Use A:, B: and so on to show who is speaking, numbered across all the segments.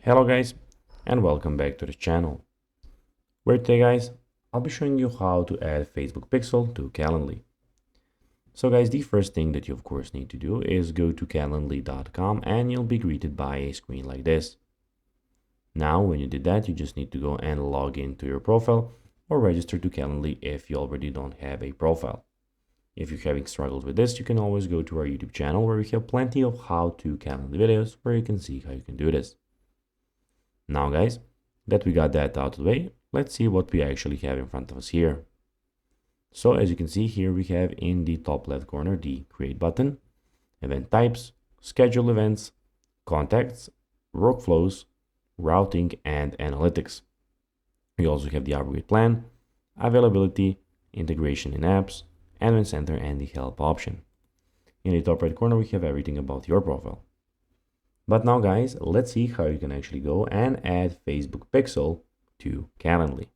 A: Hello guys, and welcome back to the channel, where today guys, I'll be showing you how to add Facebook Pixel to Calendly. So guys, the first thing that you of course need to do is go to calendly.com and you'll be greeted by a screen like this. Now when you did that, you just need to go and log into your profile or register to Calendly if you already don't have a profile. If you're having struggles with this, you can always go to our YouTube channel where we have plenty of how-to Calendly videos where you can see how you can do this. Now guys, that we got that out of the way, let's see what we actually have in front of us here. So as you can see here, we have in the top left corner the create button, event types, schedule events, contacts, workflows, routing, and analytics. We also have the upgrade plan, availability, integration in apps, admin center, and the help option. In the top right corner, we have everything about your profile. But now guys, let's see how you can actually go and add Facebook Pixel to Calendly.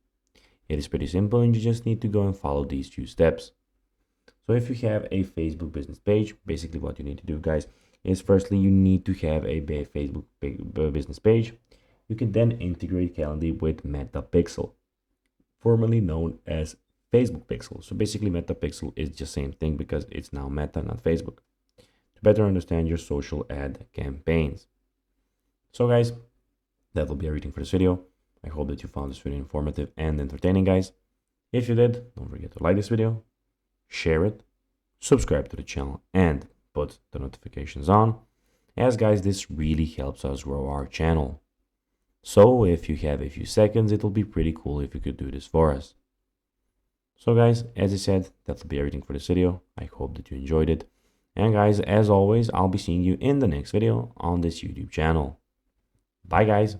A: It is pretty simple and you just need to go and follow these two steps. So if you have a Facebook business page, basically what you need to do guys is firstly you need to have a Facebook business page. You can then integrate Calendly with Meta Pixel, formerly known as Facebook Pixel. So basically Meta Pixel is the same thing because it's now Meta, not Facebook, to better understand your social ad campaigns. So guys, that will be everything for this video. I hope that you found this video informative and entertaining guys. If you did, don't forget to like this video, share it, subscribe to the channel, and put the notifications on, as guys this really helps us grow our channel. So if you have a few seconds, it will be pretty cool if you could do this for us. So guys, as I said, that will be everything for this video. I hope that you enjoyed it. And guys, as always, I'll be seeing you in the next video on this YouTube channel. Bye guys.